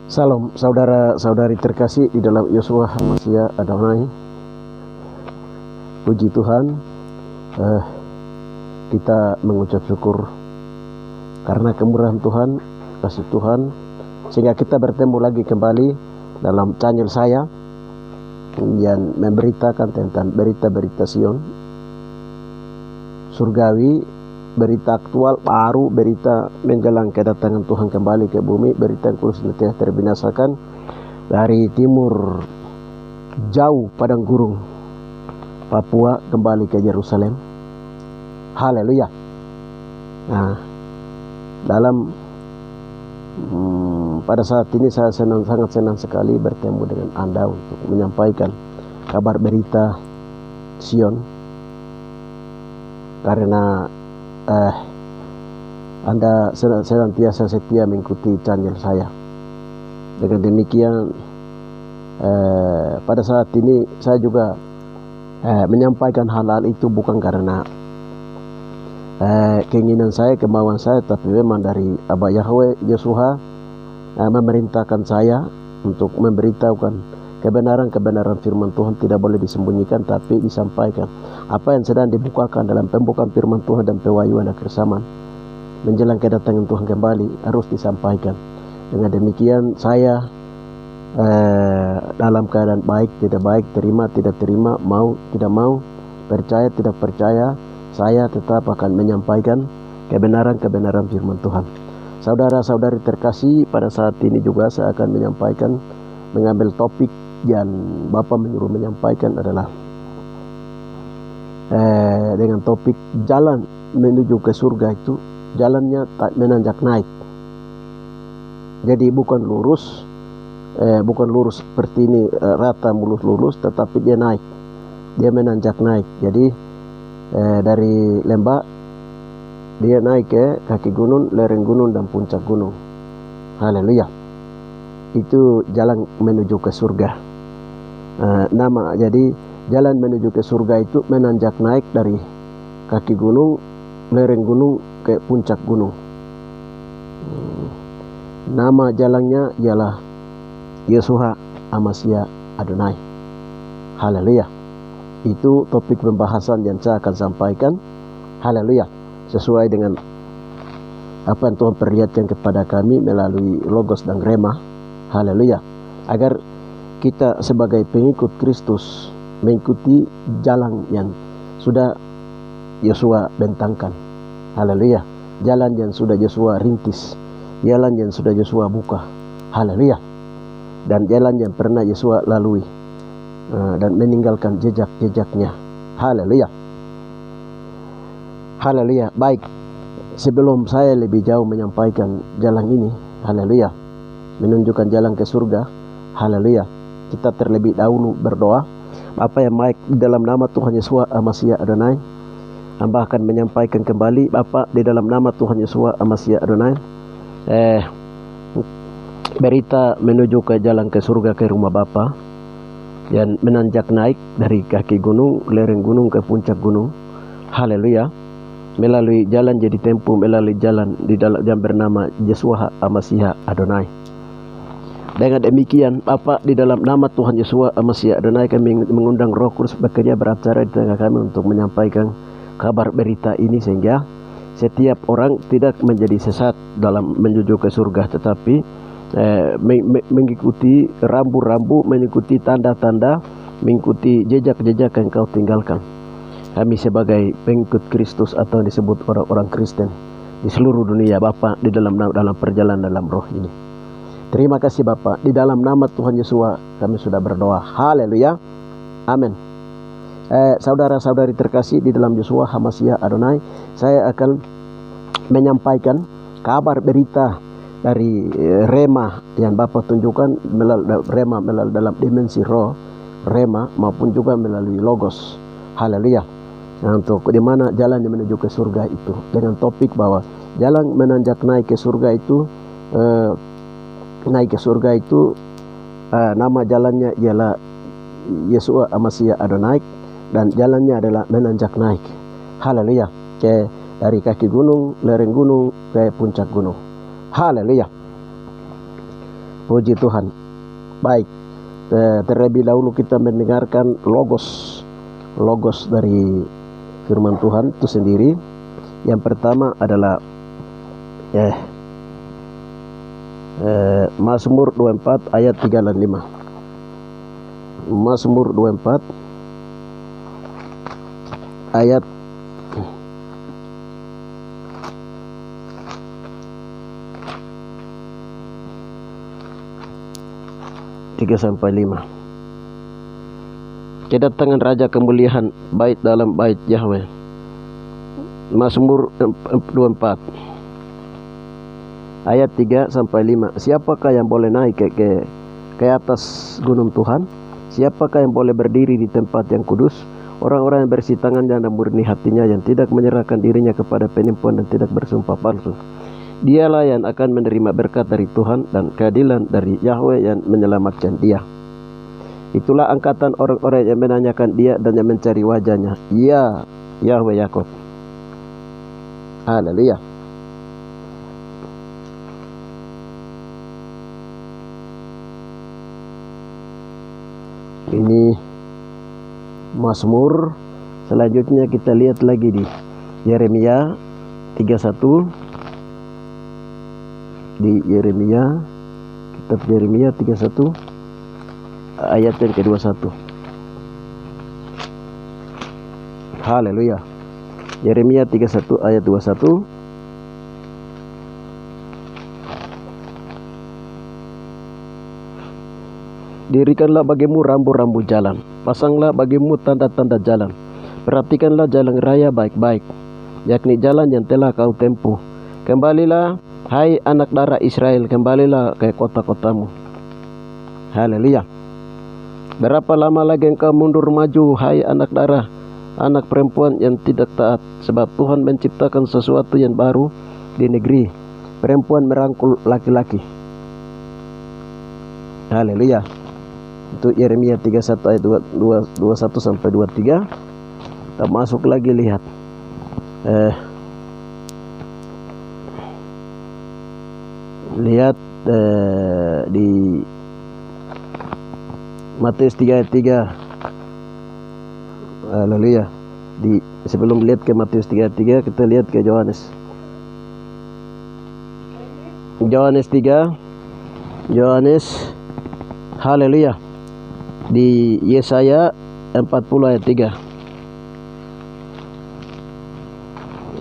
Salam saudara-saudari terkasih di dalam Yeshua HaMashiach Adonai. Puji Tuhan, kita mengucap syukur karena kemurahan Tuhan, kasih Tuhan, sehingga kita bertemu lagi kembali dalam channel saya yang memberitakan tentang berita-berita Sion, surgawi, berita aktual, baru, berita menjelang kedatangan Tuhan kembali ke bumi, berita yang kudus telah terbinasakan dari timur jauh padang gurun Papua kembali ke Yerusalem. Haleluya. Nah, dalam pada saat ini saya sangat senang sekali bertemu dengan Anda untuk menyampaikan kabar berita Sion, karena Anda senantiasa setia mengikuti channel saya. Dengan demikian pada saat ini saya juga menyampaikan hal-hal itu bukan karena keinginan saya, kemauan saya, tapi memang dari Abah Yahweh Yeshua memerintahkan saya untuk memberitahukan kebenaran firman Tuhan. Tidak boleh disembunyikan, tapi disampaikan. Apa yang sedang dibukakan dalam pembukaan firman Tuhan dan pewahyuan akhir zaman menjelang kedatangan Tuhan kembali harus disampaikan. Dengan demikian saya dalam keadaan baik, tidak baik, terima, tidak terima, mau, tidak mau, percaya, tidak percaya, saya tetap akan menyampaikan kebenaran firman Tuhan. Saudara-saudari terkasih, pada saat ini juga saya akan mengambil topik yang Bapak menyuruh menyampaikan adalah dengan topik jalan menuju ke surga itu jalannya tak menanjak naik. Jadi bukan lurus seperti ini rata mulus lurus, tetapi dia naik, dia menanjak naik. Jadi dari lembah dia naik ke kaki gunung, lereng gunung dan puncak gunung. Haleluya. Itu jalan menuju ke surga. Jadi jalan menuju ke surga itu menanjak naik dari kaki gunung, lereng gunung ke puncak gunung. Nama jalannya ialah Yeshua HaMashiach Adonai. Haleluya. Itu topik pembahasan yang saya akan sampaikan. Haleluya. Sesuai dengan apa yang Tuhan perlihatkan kepada kami melalui Logos dan Rema. Haleluya. Agar kita sebagai pengikut Kristus mengikuti jalan yang sudah Yeshua bentangkan. Haleluya. Jalan yang sudah Yeshua rintis, jalan yang sudah Yeshua buka. Haleluya. Dan jalan yang pernah Yeshua lalui dan meninggalkan jejak-jejaknya. Haleluya. Haleluya. Baik, sebelum saya lebih jauh menyampaikan jalan ini, haleluya, menunjukkan jalan ke surga, haleluya, kita terlebih dahulu berdoa. Bapa yang baik, dalam nama Tuhan Yeshua HaMashiach Adonai, hamba akan menyampaikan kembali Bapa di dalam nama Tuhan Yeshua HaMashiach Adonai berita menuju ke jalan ke surga, ke rumah Bapa yang menanjak naik dari kaki gunung, lereng gunung ke puncak gunung. Haleluya. Melalui jalan jadi tempuh, melalui jalan di dalam yang bernama Yeshua HaMashiach Adonai. Dengan demikian Bapa, di dalam nama Tuhan Yeshua HaMashiach Adonai, kami mengundang Roh Kudus bekerja beracara di tengah kami untuk menyampaikan kabar berita ini, sehingga setiap orang tidak menjadi sesat dalam menuju ke surga, tetapi mengikuti rambu-rambu, mengikuti tanda-tanda, mengikuti jejak-jejak yang kau tinggalkan. Kami sebagai pengikut Kristus atau disebut orang-orang Kristen di seluruh dunia Bapa, di dalam perjalanan dalam roh ini. Terima kasih Bapa, di dalam nama Tuhan Yeshua kami sudah berdoa. Haleluya. Amin. Saudara-saudari terkasih di dalam Yeshua HaMashiach Adonai, saya akan menyampaikan kabar berita dari Rema yang Bapak tunjukkan melalui dalam dimensi roh Rema, maupun juga melalui Logos. Haleluya. Nah, untuk di mana jalan yang menuju ke surga itu, dengan topik bahwa jalan menanjak naik ke surga itu, nama jalannya ialah Yeshua HaMashiach Adonai, dan jalannya adalah menanjak naik. Haleluya. Dari kaki gunung, lereng gunung ke puncak gunung. Haleluya. Puji Tuhan. Baik, terlebih dahulu kita mendengarkan logos dari firman Tuhan itu sendiri. Yang pertama adalah Mazmur 24 ayat 3 dan 5. Mazmur 24 ayat 3-5. Kedatangan Raja kemuliaan bait dalam bait Yahweh. Mazmur 24 ayat 3-5. Siapakah yang boleh naik ke atas gunung Tuhan? Siapakah yang boleh berdiri di tempat yang kudus? Orang-orang yang bersih tangannya dan murni hatinya, yang tidak menyerahkan dirinya kepada penipuan dan tidak bersumpah palsu. Dialah yang akan menerima berkat dari Tuhan dan keadilan dari Yahweh yang menyelamatkan dia. Itulah angkatan orang-orang yang menanyakan dia dan yang mencari wajahnya. Ya Yahweh Yakub. Haleluya. Ini Mazmur. Selanjutnya kita lihat lagi di Yeremia 31. Di Yeremia, kitab Yeremia 31 ayat yang ke-21. Haleluya. Yeremia 31 ayat 21. Dirikanlah bagimu rambu-rambu jalan, pasanglah bagimu tanda-tanda jalan. Perhatikanlah jalan raya baik-baik, yakni jalan yang telah kau tempuh. Kembalilah, hai anak darah Israel, kembalilah ke kota-kotamu. Haleluya. Berapa lama lagi engkau mundur maju, hai anak darah, anak perempuan yang tidak taat? Sebab Tuhan menciptakan sesuatu yang baru di negeri. Perempuan merangkul laki-laki. Haleluya. Itu Yeremia 31 ayat 21-23. Kita masuk lagi, lihat di Matius 3 ayat 3. Haleluya. Sebelum lihat ke Matius 3 ayat 3, kita lihat ke Yohanes 3. Haleluya. Di Yesaya 40 ayat 3.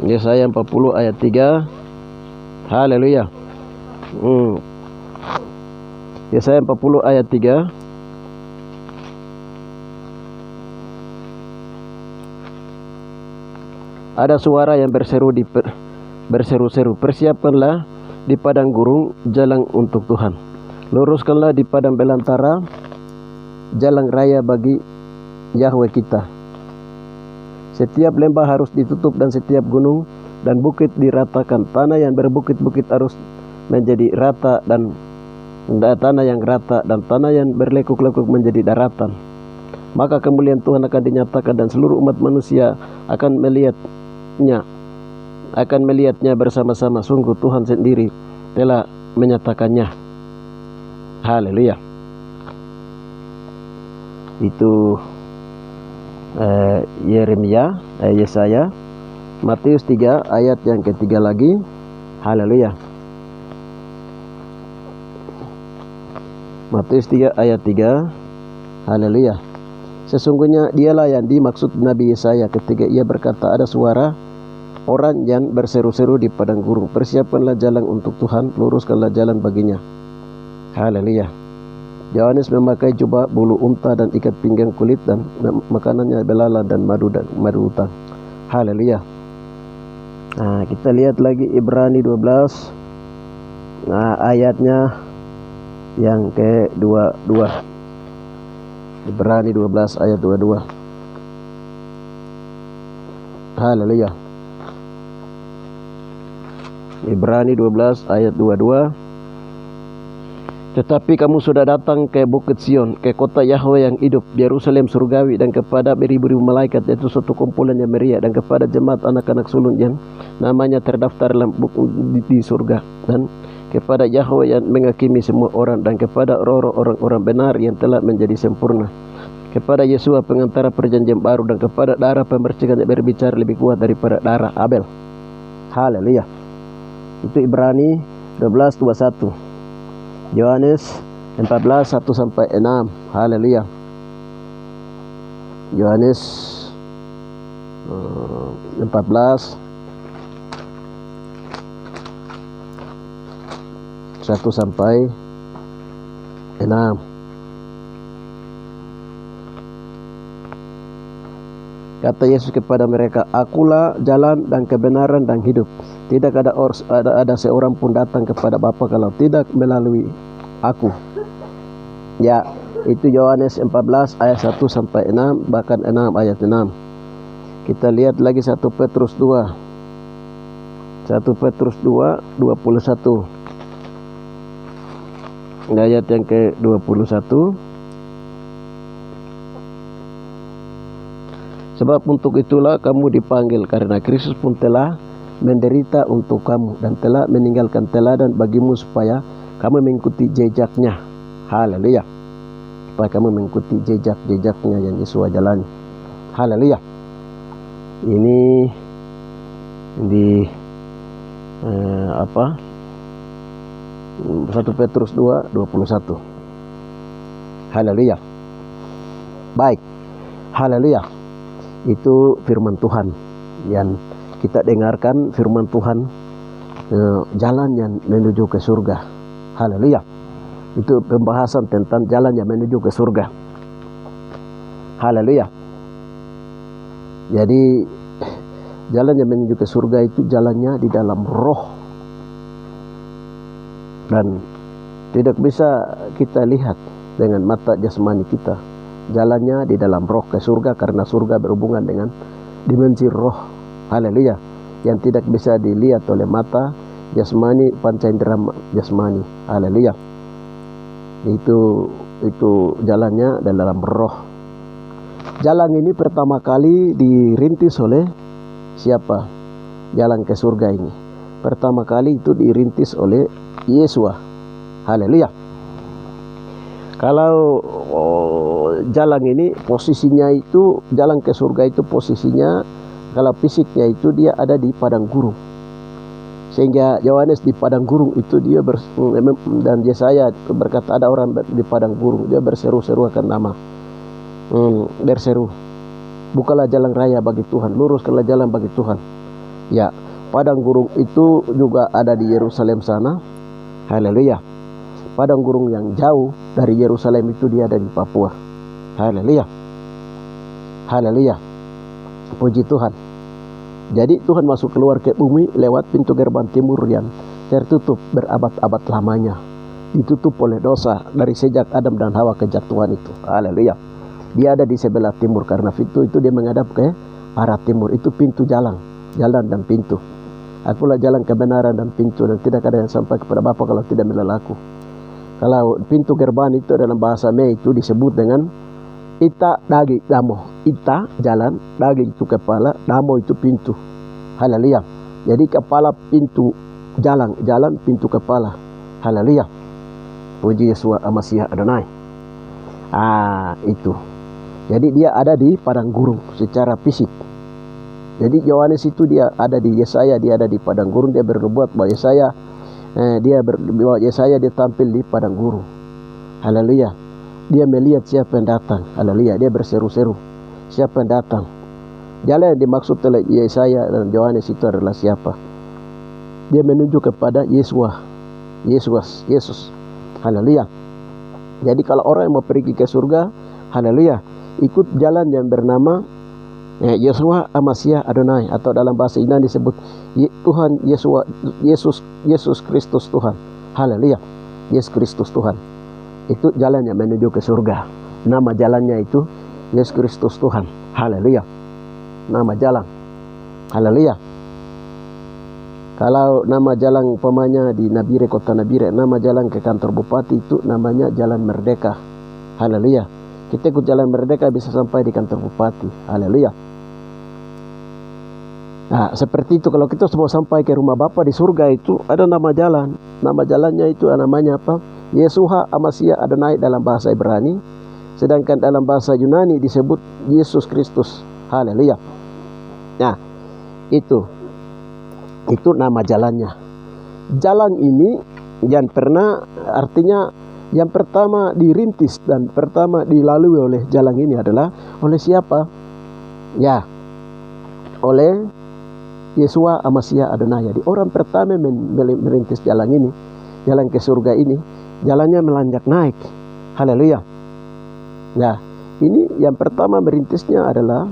Yesaya 40 ayat 3. Haleluya. Yesaya 40 ayat 3. Ada suara yang berseru-seru, persiapkanlah di padang gurun jalan untuk Tuhan. Luruskanlah di padang belantara jalan raya bagi Yahweh kita. Setiap lembah harus ditutup dan setiap gunung dan bukit diratakan. Tanah yang berbukit-bukit harus menjadi rata dan tanah yang rata dan tanah yang berlekuk-lekuk menjadi daratan. Maka kemuliaan Tuhan akan dinyatakan dan seluruh umat manusia akan melihatnya bersama-sama. Sungguh Tuhan sendiri telah menyatakannya. Haleluya. Itu Yeremia, Yesaya. Matius 3 ayat yang ketiga lagi. Haleluya. Matius 3 ayat 3. Haleluya. Sesungguhnya dialah yang dimaksud Nabi Yesaya ketika ia berkata, ada suara orang yang berseru-seru di padang gurun, persiapkanlah jalan untuk Tuhan, luruskanlah jalan baginya. Haleluya. Yohanes memakai jubah bulu unta dan ikat pinggang kulit, dan makanannya belalang dan madu utang. Haleluya. Nah, kita lihat lagi Ibrani 12. Nah, ayatnya yang ke-22. Ibrani 12 ayat 22. Haleluya. Ibrani 12 ayat 22. Tetapi kamu sudah datang ke Bukit Sion, ke kota Yahweh yang hidup, Yerusalem surgawi, dan kepada beribu-ribu malaikat, yaitu suatu kumpulan yang meriah, dan kepada jemaat anak-anak sulung yang namanya terdaftar dalam buku di surga, dan kepada Yahweh yang menghakimi semua orang, dan kepada roh-roh orang-orang benar yang telah menjadi sempurna, kepada Yesua pengantara perjanjian baru, dan kepada darah pembersihkan yang berbicara lebih kuat daripada darah Abel. Haleluya. Itu Ibrani 12:21. Yohanes 14:1-6. Haleluya. Yohanes 14 1-6. Kata Yesus kepada mereka, "Akulah jalan dan kebenaran dan hidup. Tidak ada seorang pun datang kepada Bapa kalau tidak melalui Aku." Ya, itu Yohanes 14 ayat 1-6, bahkan 6 ayat 6. Kita lihat lagi 1 Petrus 2. 1 Petrus 2:21. Ayat yang ke-21. Sebab untuk itulah kamu dipanggil, karena Kristus pun telah menderita untuk kamu dan telah meninggalkan teladan bagimu supaya kamu mengikuti jejaknya. Haleluya. Supaya kamu mengikuti jejak-jejaknya yang Yesus jalani. Haleluya. Ini di 1 Petrus 2:21. Haleluya. Baik. Haleluya. Itu firman Tuhan yang kita dengarkan, firman Tuhan, jalan yang menuju ke surga. Haleluya. Itu pembahasan tentang jalan yang menuju ke surga. Haleluya. Jadi jalan yang menuju ke surga itu jalannya di dalam roh, dan tidak bisa kita lihat dengan mata jasmani kita. Jalannya di dalam roh ke surga, karena surga berhubungan dengan dimensi roh. Haleluya. Yang tidak bisa dilihat oleh mata jasmani, panca indera jasmani. Haleluya. Itu jalannya dalam roh. Jalan ini pertama kali dirintis oleh siapa? Jalan ke surga ini pertama kali itu dirintis oleh Yesua. Haleluya. Kalau jalan ini posisinya itu, jalan ke surga itu posisinya, kalau fisiknya itu dia ada di padang gurun. Sehingga Yohanes di padang gurun itu dia dan Yesaya berkata ada orang di padang gurun, dia berseru-seru akan nama, berseru, "Bukalah jalan raya bagi Tuhan, luruskanlah jalan bagi Tuhan." Ya, padang gurun itu juga ada di Yerusalem sana. Haleluya. Padang gurun yang jauh dari Yerusalem itu dia ada di Papua. Haleluya. Haleluya. Puji Tuhan. Jadi Tuhan masuk keluar ke bumi lewat pintu gerbang timur yang tertutup berabad-abad lamanya. Ditutup oleh dosa dari sejak Adam dan Hawa kejatuhan itu. Haleluya. Dia ada di sebelah timur, karena pintu itu dia menghadap ke arah timur. Itu pintu jalan dan pintu. Akulah jalan kebenaran dan pintu, dan tidak ada yang sampai kepada Bapa kalau tidak melalui Aku. Kalau pintu gerbang itu dalam bahasa Mei itu disebut dengan Ita Dagi Damo. Ita jalan, Dagi itu kepala, Damo itu pintu. Haleluya. Jadi kepala pintu jalan pintu kepala. Haleluya. Puji Yesus Amasiah Adonai. Itu. Jadi dia ada di padang gurun secara fisik. Jadi Yohanes itu dia ada di Yesaya, dia ada di padang gurun, dia bernubuat bahwa Yesaya dia tampil di padang gurun. Haleluya. Dia melihat siapa yang datang. Haleluya. Dia berseru-seru, siapa yang datang. Jalan yang dimaksud oleh Yesaya dan Yohanes itu adalah siapa? Dia menuju kepada Yesus. Haleluya. Jadi kalau orang yang mau pergi ke surga, haleluya, ikut jalan yang bernama Yeshua Amasiah Adonai, atau dalam bahasa Yunani disebut Tuhan Yesus Kristus Tuhan. Haleluya. Yesus Kristus Tuhan. Itu jalan yang menuju ke surga. Nama jalannya itu Yesus Kristus Tuhan. Haleluya. Nama jalan. Haleluya. Kalau nama jalan umpamanya di Nabire, kota Nabire, nama jalan ke kantor bupati itu namanya Jalan Merdeka. Haleluya. Kita ikut Jalan Merdeka bisa sampai di kantor bupati. Haleluya. Nah, seperti itu kalau kita mau sampai ke rumah Bapa di surga itu ada nama jalan. Nama jalannya itu namanya apa? Yeshua Hamashiach Adonai dalam bahasa Ibrani. Sedangkan dalam bahasa Yunani disebut Yesus Kristus. Haleluya. Nah, itu nama jalannya. Jalan ini yang pernah, artinya yang pertama dirintis dan pertama dilalui oleh jalan ini adalah oleh siapa? Ya, oleh Yeshua Hamashiach Adonai. Jadi orang pertama merintis jalan ini, jalan ke surga ini, jalannya melanjak naik. Haleluya. Nah, ini yang pertama merintisnya adalah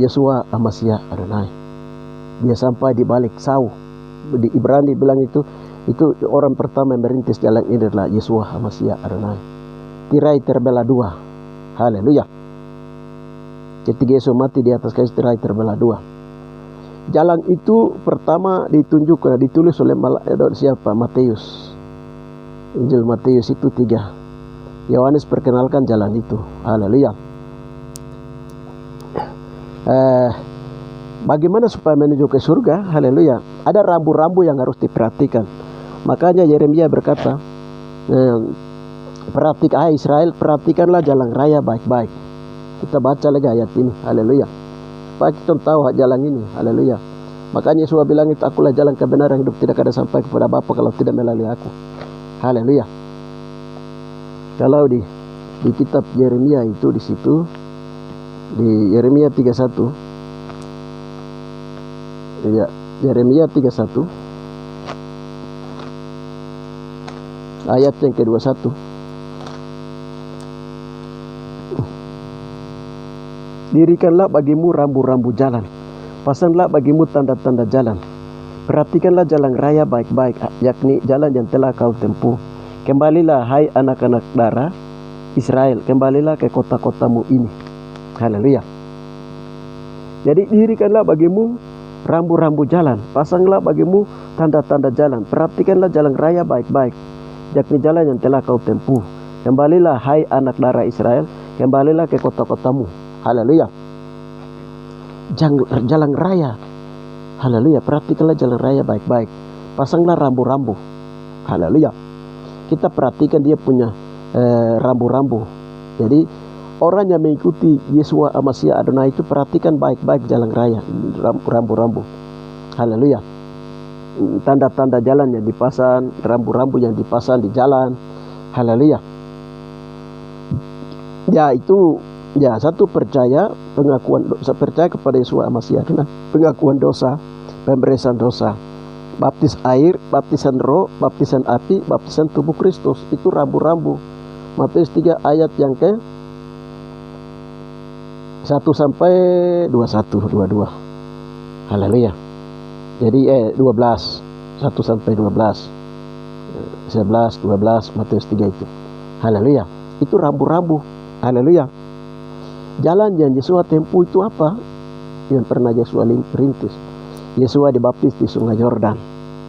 Yeshua Hamashiach Adonai. Dia sampai di balik sauh. Di Ibrani bilang itu orang pertama yang merintis jalan ini adalah Yeshua Hamashiach Adonai. Tirai terbelah dua. Haleluya. Ketika Yesus mati di atas kayu tirai terbelah dua. Jalan itu pertama ditunjukkan, ditulis oleh siapa? Matius. Injil Matius itu 3. Yohanes perkenalkan jalan itu. Haleluya. Bagaimana supaya menuju ke surga? Haleluya. Ada rambu-rambu yang harus diperhatikan. Makanya Yeremia berkata, Israel, perhatikanlah jalan raya baik-baik. Kita baca lagi ayat ini. Haleluya. Supaya kita tahu jalan ini. Haleluya. Makanya Yesus bilang itu, akulah jalan kebenaran hidup, tidak ada sampai kepada Bapa kalau tidak melalui aku. Haleluya. Kalau di kitab Yeremia itu di situ, di Yeremia 31. Ya, Yeremia 31 ayat yang ke-21. Dirikanlah bagimu rambu-rambu jalan, pasanglah bagimu tanda-tanda jalan, perhatikanlah jalan raya baik-baik, yakni jalan yang telah kau tempuh. Kembalilah hai anak-anak darah Israel, kembalilah ke kota-kotamu ini. Haleluya. Jadi dirikanlah bagimu rambu-rambu jalan, pasanglah bagimu tanda-tanda jalan, perhatikanlah jalan raya baik-baik, yakni jalan yang telah kau tempuh. Kembalilah hai anak darah Israel, kembalilah ke kota-kotamu. Haleluya. Jalan raya. Haleluya. Perhatikanlah jalan raya baik-baik, pasanglah rambu-rambu. Haleluya. Kita perhatikan dia punya rambu-rambu. Jadi orang yang mengikuti Yeshua Hamashiach Adonai itu perhatikan baik-baik jalan raya, rambu-rambu. Haleluya. Tanda-tanda jalan yang dipasang, rambu-rambu yang dipasang di jalan. Haleluya. Ya, itu ya, satu percaya pengakuan dosa, percaya kepada Yeshua Hamashiach Adonai, pengakuan dosa, pemberian dosa, baptis air, baptisan roh, baptisan api, baptisan tubuh Kristus. Itu rambu-rambu. Matius 3 ayat yang ke 1 sampai 22. Haleluya. Jadi 12, 1 sampai 12, 11, 12, Matius 3 itu. Haleluya. Itu rambu-rambu. Haleluya. Jalan yang Yeshua tempuh itu apa? Yang pernah Yeshua perintis. Yeshua dibaptis di sungai Yordan,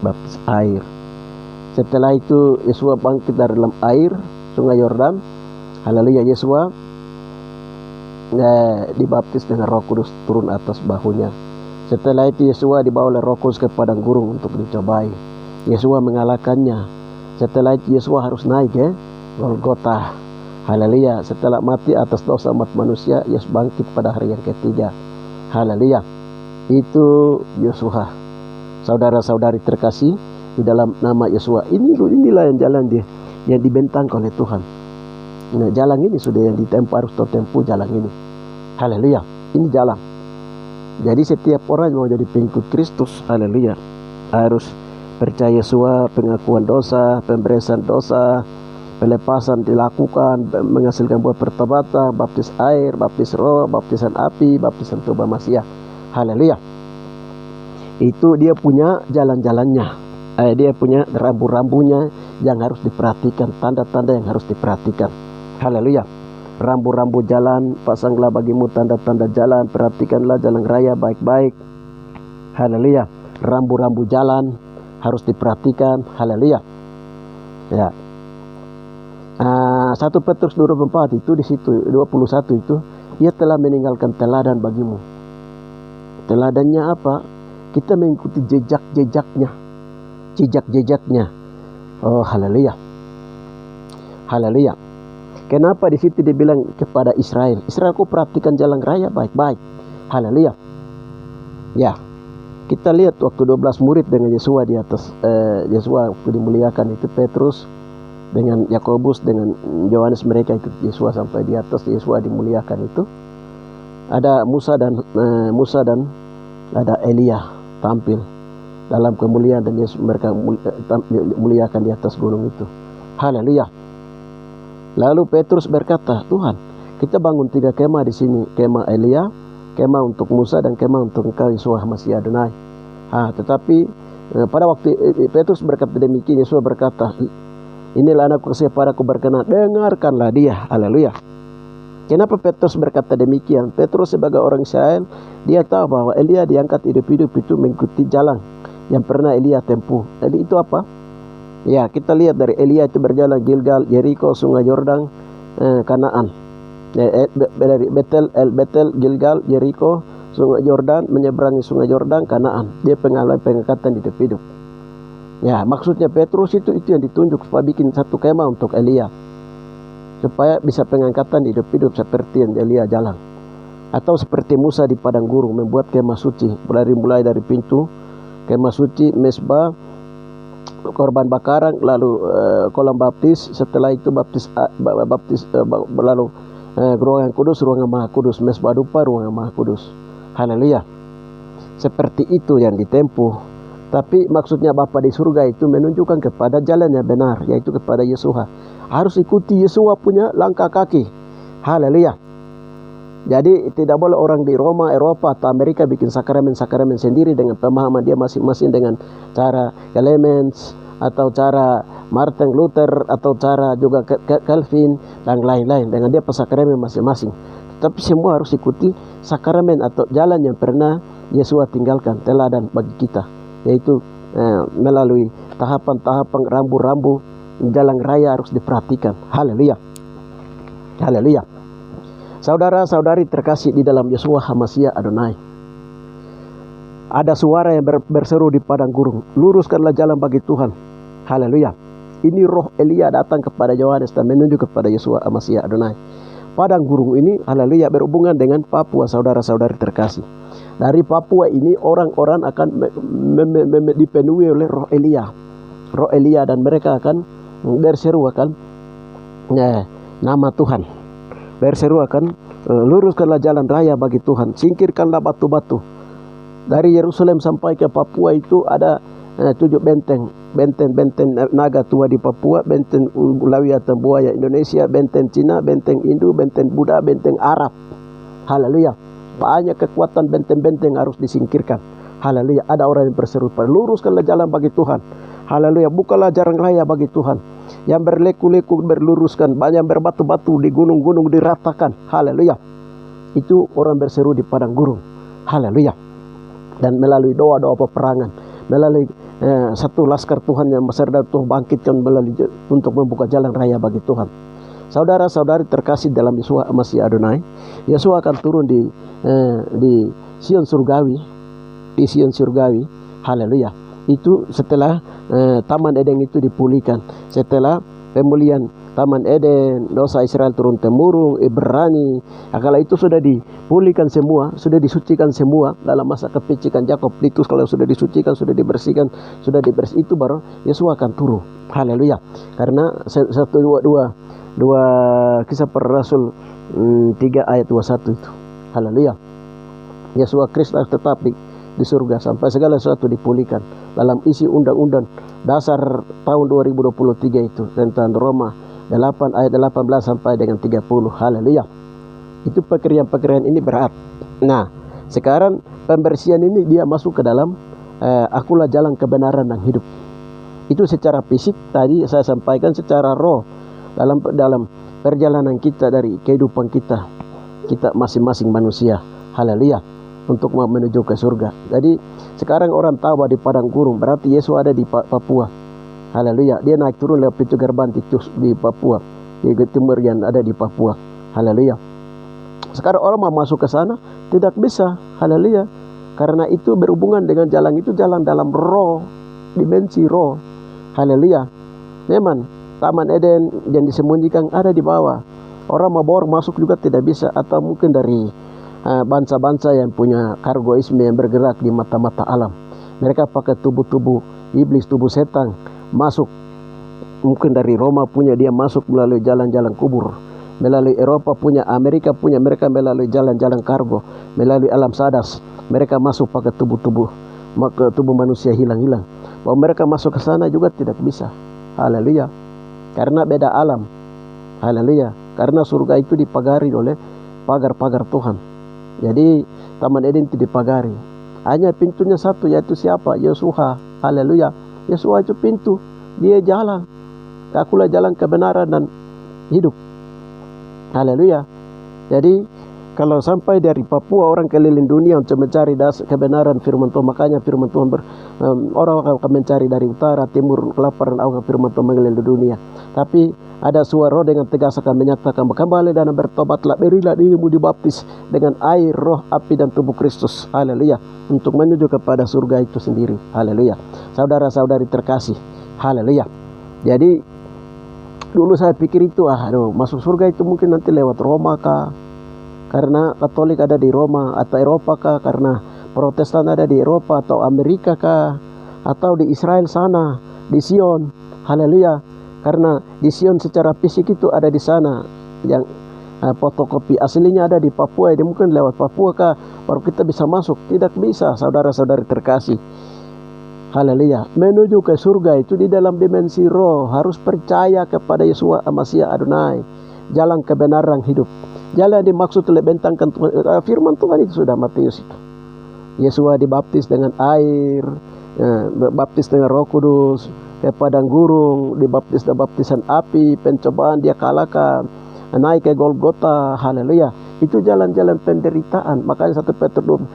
baptis air. Setelah itu Yeshua bangkit dari dalam air sungai Yordan. Haleluya. Yeshua dibaptis dengan Roh Kudus turun atas bahunya. Setelah itu Yeshua dibawa oleh Roh Kudus ke padang gurun untuk dicobai. Yeshua mengalahkannya. Setelah itu Yeshua harus naik ke Golgota. Haleluya. Setelah mati atas dosa umat manusia, Yesus bangkit pada hari yang ketiga. Haleluya. Itu Yeshua. Saudara-saudari terkasih, di dalam nama Yeshua inilah yang jalan dia yang dibentangkan oleh Tuhan. Nah, jalan ini sudah yang ditempuh, harus tertempuh jalan ini. Haleluya. Ini jalan. Jadi setiap orang yang mau jadi pengikut Kristus, haleluya, harus percaya Yeshua, pengakuan dosa, pemberian dosa, pelepasan dilakukan, menghasilkan buah pertobatan, baptis air, baptis roh, baptisan api, baptisan tubuh Masiah. Haleluya. Itu dia punya jalan-jalannya. Dia punya rambu-rambunya yang harus diperhatikan, tanda-tanda yang harus diperhatikan. Haleluya. Rambu-rambu jalan, pasanglah bagimu tanda-tanda jalan, perhatikanlah jalan raya baik-baik. Haleluya. Rambu-rambu jalan harus diperhatikan. Haleluya. Ya. 1 Petrus 2:4 itu di situ 21 itu, ia telah meninggalkan teladan bagimu Teladannya apa? Kita mengikuti jejak-jejaknya. Jejak-jejaknya. Oh, haleluya. Haleluya. Kenapa di situ dibilang kepada Israel? Israel, kau perhatikan jalan raya baik-baik. Haleluya. Ya. Kita lihat waktu 12 murid dengan Yesua di atas Yesua waktu dimuliakan itu, Petrus dengan Yakobus dengan Yohanes, mereka ikut Yesua sampai di atas. Yesua dimuliakan itu ada Musa dan ada Elia tampil dalam kemuliaan, dan Yesus mereka muliakan di atas gunung itu. Haleluya. Lalu Petrus berkata, Tuhan, kita bangun 3 kemah di sini, kemah Elia, kemah untuk Musa, dan kemah untuk Engkau Yeshua Masih Adonai. Tetapi pada waktu Petrus berkata demikian, Yesua berkata, inilah anakku kasih padaku berkenan, dengarkanlah dia. Haleluya. Kenapa Petrus berkata demikian? Petrus sebagai orang Israel, dia tahu bahwa Elia diangkat hidup-hidup itu mengikuti jalan yang pernah Elia tempuh. Jadi itu apa? Ya, kita lihat dari Elia itu berjalan Gilgal, Yeriko, Sungai Yordan, Kanaan. Dari Betel, Gilgal, Yeriko, Sungai Yordan, menyeberangi Sungai Yordan, Kanaan. Dia pengalaman pengangkatan hidup-hidup. Ya, maksudnya Petrus itu yang ditunjuk supaya bikin satu kemah untuk Elia, supaya bisa pengangkatan hidup-hidup seperti yang Elia jalan. Atau seperti Musa di padang gurun membuat kemah suci, mulai dari pintu kemah suci, mesbah, korban bakaran, lalu kolam baptis, setelah itu lalu ruangan kudus, ruangan maha kudus, mesbah dupa, ruangan maha kudus. Haleluya. Seperti itu yang ditempuh. Tapi maksudnya Bapa di surga itu menunjukkan kepada jalan yang benar, yaitu kepada Yesua. Harus ikuti Yesua punya langkah kaki. Haleluya. Jadi tidak boleh orang di Roma, Eropa atau Amerika bikin sakramen-sakramen sendiri dengan pemahaman dia masing-masing, dengan cara Clemens atau cara Martin Luther atau cara juga Calvin dan lain-lain, dengan dia pesakramen masing-masing. Tapi semua harus ikuti sakramen atau jalan yang pernah Yesua tinggalkan, teladan bagi kita, yaitu melalui tahapan-tahapan rambu-rambu jalan raya harus diperhatikan. Haleluya. Haleluya. Saudara-saudari terkasih di dalam Yeshua HaMashiach Adonai, ada suara yang berseru di padang gurun, luruskanlah jalan bagi Tuhan. Haleluya. Ini roh Elia datang kepada Yohanes dan menunjuk kepada Yeshua HaMashiach Adonai. Padang gurun ini, haleluya, berhubungan dengan Papua, saudara-saudari terkasih. Dari Papua ini orang-orang akan dipenuhi oleh roh Elia, dan mereka akan berseru akan nama Tuhan. Berseru akan luruskanlah jalan raya bagi Tuhan, singkirkanlah batu-batu. Dari Yerusalem sampai ke Papua itu ada 7 benteng naga tua di Papua, benteng Lawiatan buaya Indonesia, benteng Cina, benteng Hindu, benteng Buddha, benteng Arab. Haleluya. Banyak kekuatan benteng-benteng harus disingkirkan. Haleluya. Ada orang yang berseru, luruskanlah jalan bagi Tuhan. Haleluya. Bukalah jalan raya bagi Tuhan. Yang berleku-leku berluruskan, banyak berbatu-batu di gunung-gunung diratakan. Haleluya. Itu orang berseru di padang gurun. Haleluya. Dan melalui doa-doa peperangan, melalui satu laskar Tuhan yang besar dan Tuhan bangkitkan untuk membuka jalan raya bagi Tuhan. Saudara-saudari terkasih dalam Yeshua Masih Adonai, Yeshua akan turun di Sion surgawi, di Sion surgawi. Haleluya. Itu setelah Taman Eden itu dipulihkan, setelah pemulihan Taman Eden, dosa Israel turun temurun, Ibrani. Kalau itu sudah dipulihkan semua, sudah disucikan semua dalam masa kepicikan Yakob itu, kalau sudah disucikan, sudah dibersihkan, itu baru Yesus akan turun. Haleluya. Karena 2 Kisah Para Rasul 3 ayat 21 itu. Haleluya. Yesus Kristus tetap di surga sampai segala sesuatu dipulihkan dalam isi undang-undang dasar tahun 2023 itu tentang Roma 8 ayat 18 sampai dengan 30. Haleluya. Itu pekerjaan-pekerjaan ini berat. Nah, sekarang pembersihan ini dia masuk ke dalam akulah jalan kebenaran dan hidup. Itu secara fisik tadi saya sampaikan, secara roh dalam perjalanan kita dari kehidupan kita masing-masing manusia. Haleluya. Untuk menuju ke surga. Jadi sekarang orang tahu bahwa di padang gurun berarti Yesus ada di Papua. Haleluya. Dia naik turun lewat pintu gerbang di Papua, di timur yang ada di Papua. Haleluya. Sekarang orang mau masuk ke sana tidak bisa. Haleluya. Karena itu berhubungan dengan jalan itu, jalan dalam roh, dimensi roh. Haleluya. Memang Taman Eden yang disembunyikan ada di bawah. Orang mabor masuk juga tidak bisa, atau mungkin dari bangsa-bangsa yang punya kargoisme yang bergerak di mata-mata alam. Mereka pakai tubuh-tubuh iblis, tubuh setan, masuk. Mungkin dari Roma punya, dia masuk melalui jalan-jalan kubur. Melalui Eropa punya, Amerika punya, mereka melalui jalan-jalan kargo, melalui alam sadas. Mereka masuk pakai tubuh-tubuh manusia hilang-hilang. Bahwa mereka masuk ke sana juga tidak bisa. Haleluya. Karena beda alam. Haleluya. Karena surga itu dipagari oleh pagar-pagar Tuhan. Jadi Taman Eden itu dipagari. Hanya pintunya satu, yaitu siapa? Yeshua. Haleluya. Yeshua itu pintu. Dia jalan. Akulah jalan kebenaran dan hidup. Haleluya. Jadi kalau sampai dari Papua orang keliling dunia untuk mencari kebenaran firman Tuhan, makanya firman Tuhan orang akan mencari dari utara, timur, kelaparan, akan firman Tuhan mengelilingi dunia. Tapi ada suara roh dengan tegas akan menyatakan, kembali dan bertobatlah, berilah dirimu dibaptis dengan air, roh, api dan tubuh Kristus. Haleluya. Untuk menuju kepada surga itu sendiri. Haleluya. Saudara-saudari terkasih. Haleluya. Jadi dulu saya pikir itu, masuk surga itu mungkin nanti lewat Roma kah? Karena Katolik ada di Roma, atau Eropa kah? Karena Protestan ada di Eropa atau Amerika kah? Atau di Israel sana, di Sion. Haleluya. Karena di Sion secara fisik itu ada di sana. Yang fotokopi aslinya ada di Papua. Jadi mungkin lewat Papua kah baru kita bisa masuk? Tidak bisa, saudara-saudari terkasih. Haleluya. Menuju ke surga itu di dalam dimensi roh, harus percaya kepada Yeshua Mashiach Adonai. Jalan kebenaran hidup. Jalan dimaksud oleh bentangkan firman Tuhan itu sudah Matius itu. Yeshua dibaptis dengan air, baptis dengan Roh Kudus, ke padang gurun, dibaptis dengan baptisan api, pencobaan dia kalahkan, naik ke Golgota. Haleluya. Itu jalan-jalan penderitaan. Makanya 1 Petrus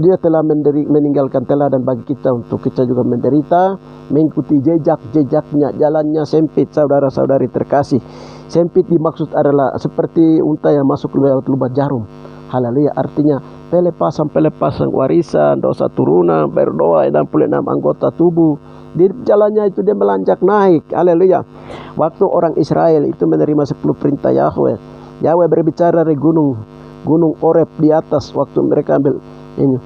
dia telah meninggalkan teladan bagi kita untuk kita juga menderita, mengikuti jejak-jejaknya. Jalannya sempit, saudara-saudari terkasih. Sempit dimaksud adalah seperti unta yang masuk lewat lubang jarum. Haleluya. Artinya pelepasan warisan, dosa turunan, berdoa 66 anggota tubuh. Di jalannya itu dia melanjak naik. Haleluya. Waktu orang Israel itu menerima 10 perintah Yahweh, Yahweh berbicara dari gunung Oreb di atas. Waktu mereka ambil ini,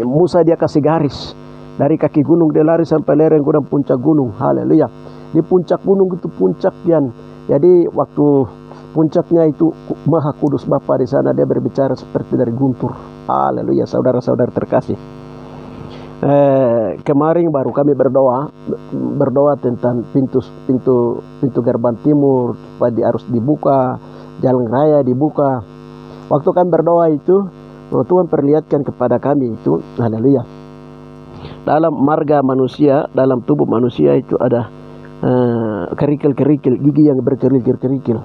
Musa dia kasih garis dari kaki gunung, dia lari sampai lereng gunung, puncak gunung. Haleluya. Di puncak gunung itu puncak yang, jadi waktu puncaknya itu Maha Kudus Bapa di sana, dia berbicara seperti dari guntur. Haleluya, saudara-saudara terkasih. Kemarin baru kami berdoa tentang pintu gerbang timur supaya harus dibuka, jalan raya dibuka. Waktu kami berdoa itu, Tuhan perlihatkan kepada kami itu, haleluya, dalam marga manusia, dalam tubuh manusia itu ada kerikil-kerikil, gigi yang berkerikil-kerikil.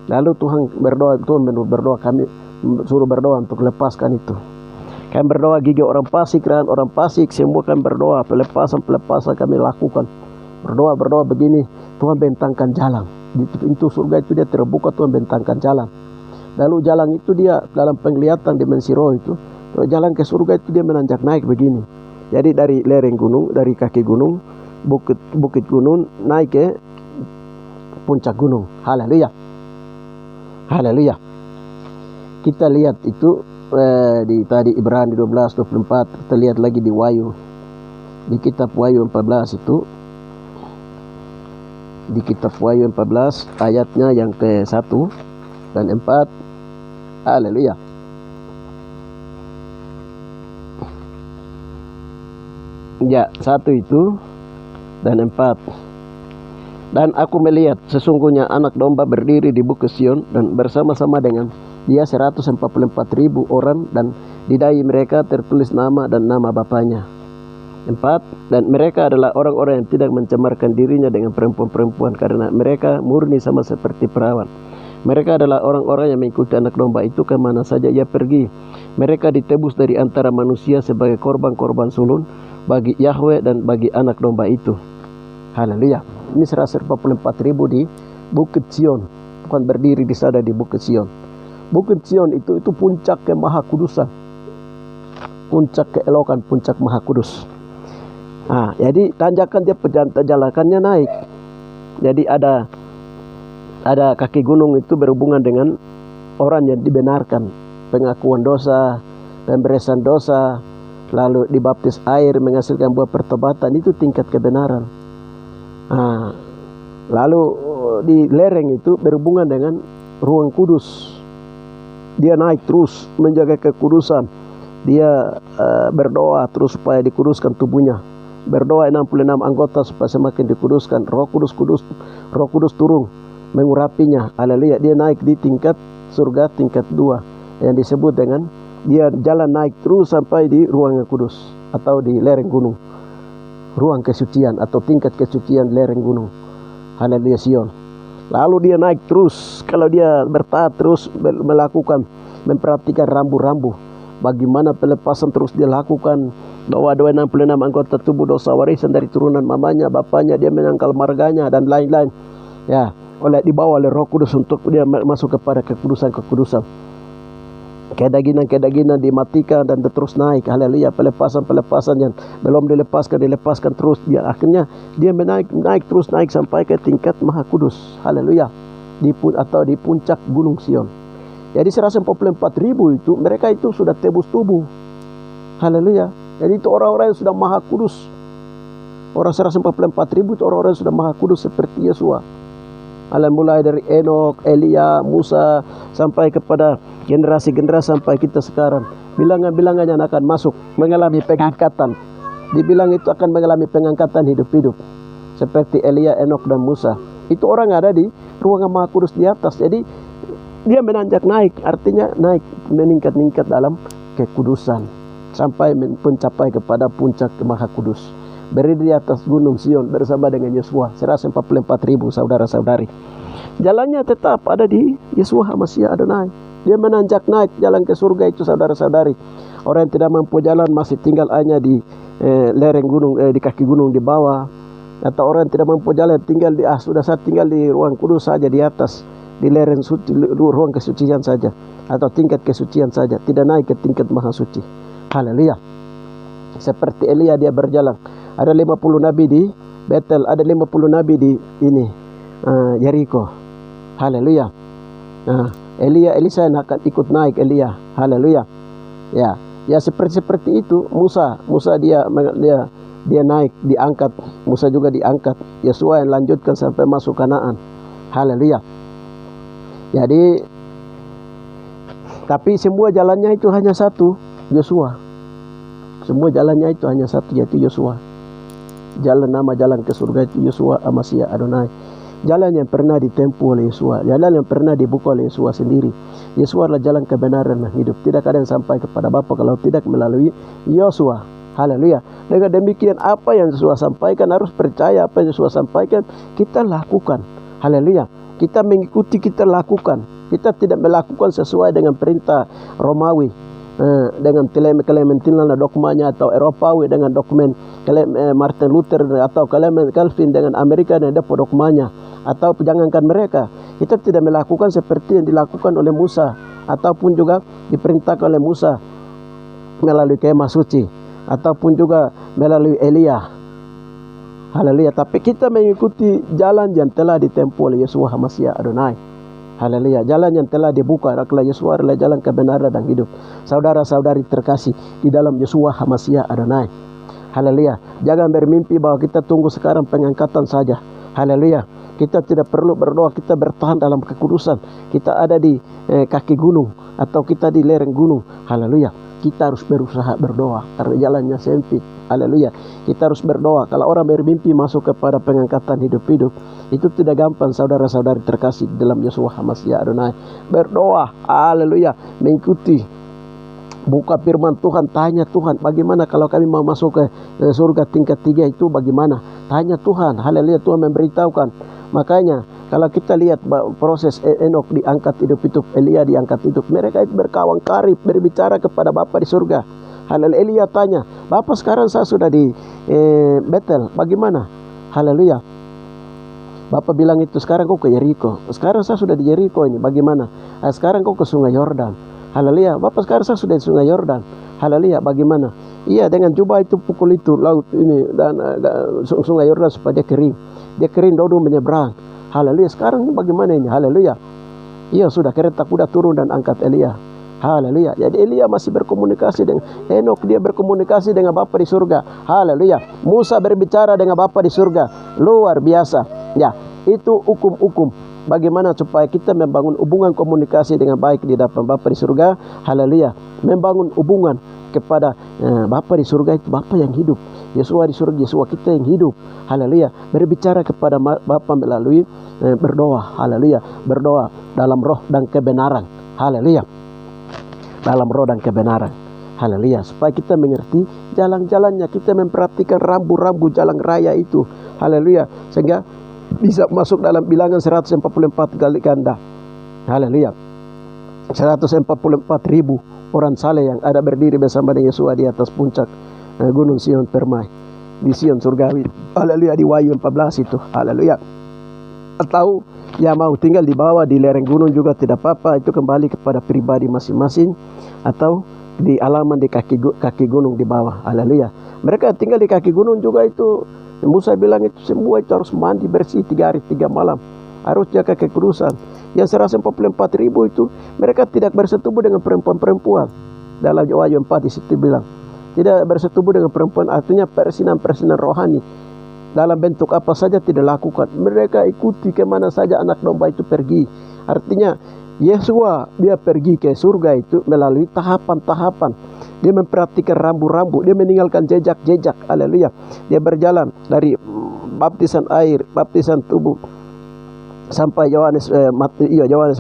Lalu Tuhan berdoa, kami suruh berdoa untuk lepaskan itu. Kami berdoa gigi orang Pasik, dan orang Pasik semua kami berdoa, pelepasan kami lakukan. Berdoa begini, Tuhan bentangkan jalan. Di pintu surga itu dia terbuka, Tuhan bentangkan jalan. Lalu jalan itu dia dalam penglihatan dimensi roh itu, jalan ke surga itu dia menanjak naik begini. Jadi dari lereng gunung, dari kaki gunung, bukit gunung, naik ke puncak gunung. Haleluya. Haleluya. Kita lihat itu di tadi Ibrani 12:24, kita lihat lagi di Wahyu, di kitab Wahyu 14 itu, di kitab Wahyu 14 ayatnya yang ke-1 dan 4. Haleluya. Ya, 1 itu dan 4. Dan aku melihat sesungguhnya anak domba berdiri di bukit Sion, dan bersama-sama dengan dia 144.000 orang, dan di dahi mereka tertulis nama dan nama Bapanya. 4. Dan mereka adalah orang-orang yang tidak mencemarkan dirinya dengan perempuan-perempuan, karena mereka murni sama seperti perawan. Mereka adalah orang-orang yang mengikuti anak domba itu kemana saja ia pergi. Mereka ditebus dari antara manusia sebagai korban-korban sulun bagi Yahweh dan bagi anak domba itu. Haleluya. Ini 144.000 di Bukit Sion. Bukan berdiri di sana di Bukit Sion. Bukit Sion itu puncak kemaha kudusan. puncak keelokan, puncak Maha Kudus. Nah, jadi tanjakan dia penjalakannya naik. Jadi ada kaki gunung itu berhubungan dengan orang yang dibenarkan, pengakuan dosa, pemberesan dosa, lalu dibaptis air menghasilkan buah pertobatan, itu tingkat kebenaran. Nah, lalu di lereng itu berhubungan dengan ruang kudus. Dia naik terus menjaga kekudusan. Dia berdoa terus supaya dikuduskan tubuhnya. Berdoa 66 anggota supaya semakin dikuduskan. Roh Kudus turun mengurapinya. Haleluya. Dia naik di tingkat surga tingkat 2 yang disebut dengan dia jalan naik terus sampai di ruang kudus atau di lereng gunung. Ruang kesucian atau tingkat kesucian lereng gunung. Haleluya Sion. Lalu dia naik terus. Kalau dia bertaat terus memperhatikan rambu-rambu. Bagaimana pelepasan terus dia lakukan. Bahwa 266 anggota tubuh dosa warisan dari turunan mamanya, bapaknya, dia menyangkal marganya dan lain-lain. Ya, dibawa oleh Roh Kudus untuk dia masuk kepada kekudusan. Kedaginan dimatikan dan terus naik. Haleluya. Pelepasan yang belum dilepaskan terus. Dia akhirnya dia naik terus sampai ke tingkat Maha Kudus. Haleluya. Atau di puncak Gunung Sion. Jadi 144.000 itu mereka itu sudah tebus tubuh. Haleluya. Jadi itu orang-orang yang sudah Maha Kudus. Orang 144.000 itu orang-orang yang sudah Maha Kudus seperti Yesua. Mulai dari Enok, Elia, Musa sampai kepada generasi-generasi sampai kita sekarang. Bilangan-bilangan yang akan masuk mengalami pengangkatan. Dibilang itu akan mengalami pengangkatan hidup-hidup. Seperti Elia, Enok dan Musa. Itu orang ada di ruangan Maha Kudus di atas. Jadi dia menanjak naik, artinya naik, meningkat dalam kekudusan sampai mencapai kepada puncak Maha Kudus. Berdiri di atas Gunung Sion bersama dengan Yesua. 144.000 saudara-saudari. Jalannya tetap ada di Yesua HaMashiach Adonai. Dia menanjak naik jalan ke surga itu saudara-saudari. Orang yang tidak mampu jalan masih tinggal hanya di lereng gunung, di kaki gunung di bawah. Atau orang yang tidak mampu jalan tinggal sudah saat tinggal di ruang kudus saja di atas, di lereng suci, ruang kesucian saja, atau tingkat kesucian saja, tidak naik ke tingkat Maha Suci. Haleluya. Seperti Elia dia berjalan. Ada 50 nabi di Betel, ada 50 nabi di Yeriko. Haleluya. Elisa yang akan ikut naik Elia. Haleluya. Ya seperti itu Musa dia naik, diangkat. Musa juga diangkat. Yesua yang lanjutkan sampai masuk Kanaan. Haleluya. Jadi tapi semua jalannya itu hanya satu, Yesua. Semua jalannya itu hanya satu, yaitu Yesua. Nama jalan ke surga itu Yesua HaMashiach Adonai. Jalan yang pernah ditempuh oleh Yesua, jalan yang pernah dibuka oleh Yesua sendiri. Yesua adalah jalan kebenaran dan hidup. Tidak ada yang sampai kepada Bapa kalau tidak melalui Yesua. Haleluya. Dengan demikian apa yang Yesua sampaikan harus percaya, apa yang Yesua sampaikan kita lakukan. Haleluya. Kita mengikuti, kita lakukan. Kita tidak melakukan sesuai dengan perintah Romawi, dengan Clementina dogmanya, atau Eropawi dengan dokumen Martin Luther, atau Calvin dengan Amerika dan dogmanya, atau jangankan mereka. Kita tidak melakukan seperti yang dilakukan oleh Musa, ataupun juga diperintahkan oleh Musa melalui kemah suci, ataupun juga melalui Elia. Haleluya. Tapi kita mengikuti jalan yang telah ditempuh oleh Yesua HaMashiach Adonai. Haleluya. Jalan yang telah dibuka adalah Yesua adalah jalan kebenaran dan hidup. Saudara-saudari terkasih di dalam Yesua HaMashiach Adonai. Haleluya. Jangan bermimpi bahwa kita tunggu sekarang pengangkatan saja. Haleluya. Kita tidak perlu berdoa, kita bertahan dalam kekudusan. Kita ada di kaki gunung atau kita di lereng gunung. Haleluya. Kita harus berusaha berdoa karena jalannya sempit. Haleluya. Kita harus berdoa. Kalau orang bermimpi masuk kepada pengangkatan hidup-hidup, itu tidak gampang saudara-saudari terkasih dalam Yesua HaMashiach Adonai. Berdoa. Haleluya. Mengikuti. Buka firman Tuhan, tanya Tuhan, bagaimana kalau kami mau masuk ke surga tingkat 3 itu bagaimana? Tanya Tuhan. Haleluya. Tuhan memberitahukan. Makanya kalau kita lihat proses Enok diangkat hidup-hidup, Elia diangkat hidup, mereka itu berkawan karib berbicara kepada Bapa di surga. Haleluya. Elia tanya, Bapak sekarang saya sudah di Betel, bagaimana? Haleluya. Bapak bilang itu, sekarang kau ke Yeriko. Sekarang saya sudah di Yeriko ini, bagaimana? Sekarang kau ke Sungai Yordan. Haleluya. Bapak sekarang saya sudah di Sungai Yordan. Haleluya. Bagaimana? Iya, dengan jubah itu pukul itu laut ini dan sungai Yordan supaya dia kering. Dia kering, Dodo menyeberang. Haleluya. Sekarang ini bagaimana ini? Haleluya. Iya, sudah kereta kuda turun dan angkat Elia. Haleluya. Jadi Elia masih berkomunikasi dengan Henok, dia berkomunikasi dengan Bapa di surga. Haleluya. Musa berbicara dengan Bapa di surga. Luar biasa. Ya, itu hukum-hukum bagaimana supaya kita membangun hubungan komunikasi dengan baik di depan Bapa di surga. Haleluya. Membangun hubungan kepada Bapa di surga itu Bapa yang hidup. Yesus di surga, Yesus kita yang hidup. Haleluya. Berbicara kepada Bapa melalui berdoa. Haleluya. Berdoa dalam roh dan kebenaran. Haleluya. Dalam roh dan kebenaran. Haleluya. Supaya kita mengerti jalan-jalannya, kita memperhatikan rambu-rambu jalan raya itu. Haleluya. Sehingga bisa masuk dalam bilangan 144 kali ganda. Haleluya. 144.000 orang saleh yang ada berdiri bersama dengan Yesus di atas puncak Gunung Sion Permai di Sion surgawi. Haleluya. Di Wahyu 14 itu. Haleluya. Atau yang mau tinggal di bawah di lereng gunung juga tidak apa-apa, itu kembali kepada pribadi masing-masing, atau di halaman di kaki gunung di bawah. Haleluya. Mereka tinggal di kaki gunung juga itu, Musa bilang itu semua itu harus mandi bersih 3 hari 3 malam, harus jaga kekudusan. Yang 144.000 itu mereka tidak bersetubuh dengan perempuan-perempuan. Dalam Wahyu 4 di situ bilang tidak bersetubuh dengan perempuan, artinya persinan-persinan rohani. Dalam bentuk apa saja tidak lakukan. Mereka ikuti kemana saja anak domba itu pergi. Artinya Yesua dia pergi ke surga itu melalui tahapan-tahapan. Dia memperhatikan rambu-rambu. Dia meninggalkan jejak-jejak. Haleluya. Dia berjalan dari baptisan air, baptisan tubuh, sampai Yohanes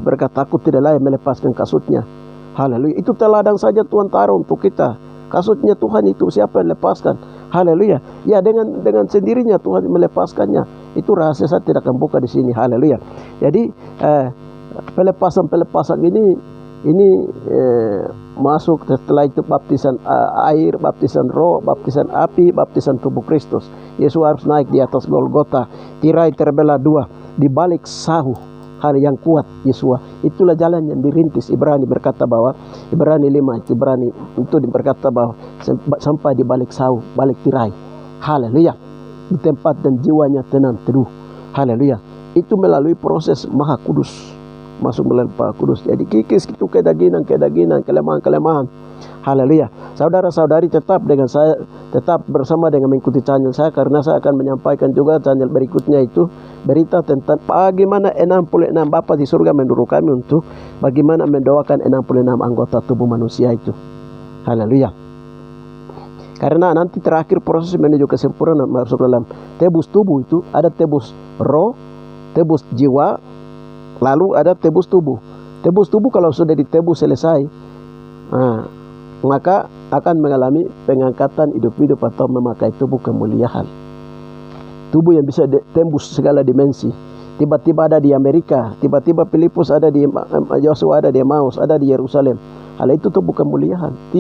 berkata, aku tidak layak melepaskan kasutnya. Haleluya. Itu teladan saja Tuhan taruh untuk kita. Kasutnya Tuhan itu siapa yang lepaskan? Haleluya. Ya, dengan sendirinya Tuhan melepaskannya. Itu rahasia, saya tidak akan buka di sini. Haleluya. Jadi pelepasan ini masuk setelah itu baptisan air, baptisan roh, baptisan api, baptisan tubuh Kristus. Yesus harus naik di atas Golgota. Tirai terbelah 2 di balik sahu. Hal yang kuat Yesus. Itulah jalan yang dirintis. Ibrani berkata bahwa Ibrani 5 Ibrani itu berkata bahwa sampai di balik sahu, balik tirai. Haleluya. Di tempat dan jiwanya tenang teduh. Haleluya. Itu melalui proses Maha Kudus. Masuk melalui Maha Kudus. Jadi kikis itu kedagingan, kelemahan. Haleluya. Saudara-saudari tetap dengan saya, tetap bersama dengan mengikuti channel saya, karena saya akan menyampaikan juga channel berikutnya itu berita tentang bagaimana 66 Bapa di surga menurut kami untuk bagaimana mendoakan 66 anggota tubuh manusia itu. Haleluya. Karena nanti terakhir proses menuju kesempurnaan masuk dalam tebus tubuh itu ada tebus roh, tebus jiwa, lalu ada tebus tubuh. Tebus tubuh kalau sudah ditebus selesai, maka akan mengalami pengangkatan hidup-hidup atau memakai tubuh kemuliaan. Tubuh yang bisa tembus segala dimensi. Tiba-tiba ada di Amerika, tiba-tiba Filipus ada di Yosua, ada di Emmaus, ada di Yerusalem. Hal itu tubuh kemuliaan.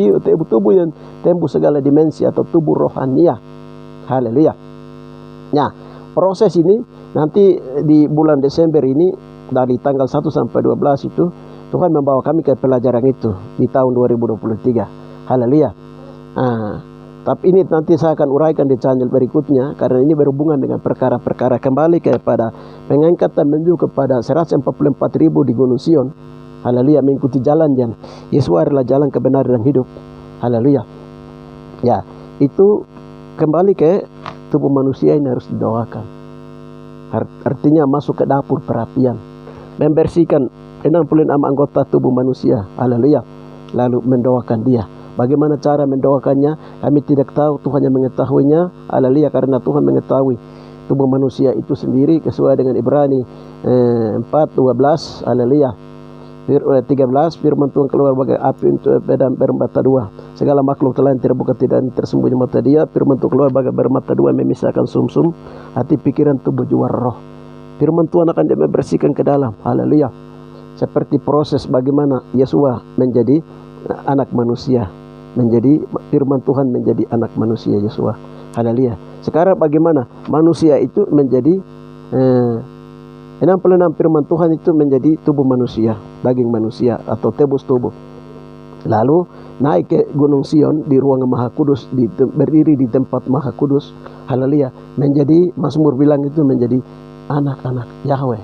Tubuh yang tembus segala dimensi atau tubuh rohania. Haleluya. Nah, proses ini nanti di bulan Desember ini dari tanggal 1 sampai 12 itu Tuhan membawa kami ke pelajaran itu di tahun 2023. Haleluya. Tapi ini nanti saya akan uraikan di channel berikutnya, karena ini berhubungan dengan perkara-perkara kembali kepada pengangkatan menuju kepada 144.000 di Gunung Sion. Haleluya. Mengikuti jalan yang Yesus adalah jalan kebenaran dan hidup. Haleluya. Ya, itu kembali ke tubuh manusia ini harus didoakan. Artinya masuk ke dapur perapian, membersihkan 66 anggota tubuh manusia. Haleluya. Lalu mendoakan dia. Bagaimana cara mendoakannya kami tidak tahu, Tuhan yang mengetahuinya. Haleluya. Karena Tuhan mengetahui tubuh manusia itu sendiri sesuai dengan Ibrani 4:12. Haleluya. 13 firman Tuhan keluar bagai api untuk pedang bermata 2. Segala makhluk telah terbuka tidak tersembunyi mata dia. Firman Tuhan keluar bagai bermata 2 memisahkan sumsum hati, pikiran, tubuh, jiwa, roh. Firman Tuhan akan dia membersihkan ke dalam. Haleluya. Seperti proses bagaimana Yesua menjadi anak manusia, menjadi firman Tuhan menjadi anak manusia Yesua. Haleluya. Sekarang bagaimana manusia itu menjadi 66 firman Tuhan itu menjadi tubuh manusia, daging manusia atau tebus tubuh. Lalu naik ke Gunung Sion di ruang Maha Kudus, berdiri di tempat Maha Kudus. Haleluya. Menjadi, Mazmur bilang itu menjadi anak-anak Yahweh.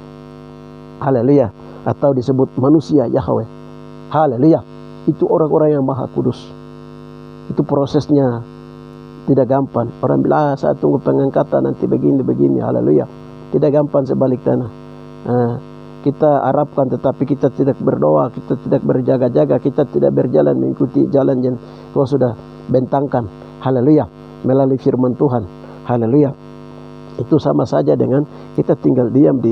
Haleluya. Atau disebut manusia Yahweh. Haleluya. Itu orang-orang yang Maha Kudus. Itu prosesnya tidak gampang. Orang bilang, saya tunggu pengangkatan nanti begini. Haleluya. Tidak gampang sebaliknya. Kita harapkan tetapi kita tidak berdoa, kita tidak berjaga-jaga, kita tidak berjalan mengikuti jalan yang Tuhan sudah bentangkan. Haleluya. Melalui firman Tuhan. Haleluya. Itu sama saja dengan kita tinggal diam di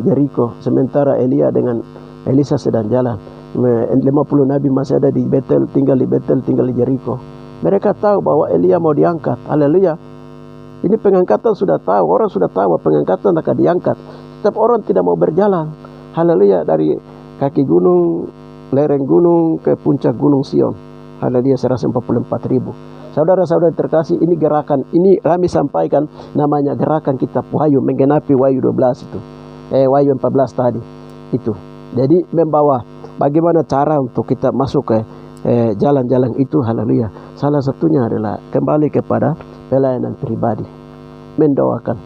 Jericho, sementara Elia dengan Elisa sedang jalan. 50 nabi masih ada di Betel, tinggal di Jericho. Mereka tahu bahwa Elia mau diangkat. Haleluya. Ini pengangkatan sudah tahu, orang sudah tahu pengangkatan akan diangkat. Setiap orang tidak mau berjalan. Haleluya. Dari kaki gunung, lereng gunung ke puncak Gunung Sion. Haleluya. 144.000. Saudara-saudara terkasih, ini gerakan, ini kami sampaikan namanya gerakan kitab Wahyu, menggenapi Wahyu 12 itu. Wahyu 14 tadi. Itu. Jadi membawa bagaimana cara untuk kita masuk ke jalan-jalan itu. Haleluya. Salah satunya adalah kembali kepada pelayanan pribadi. Mendoakan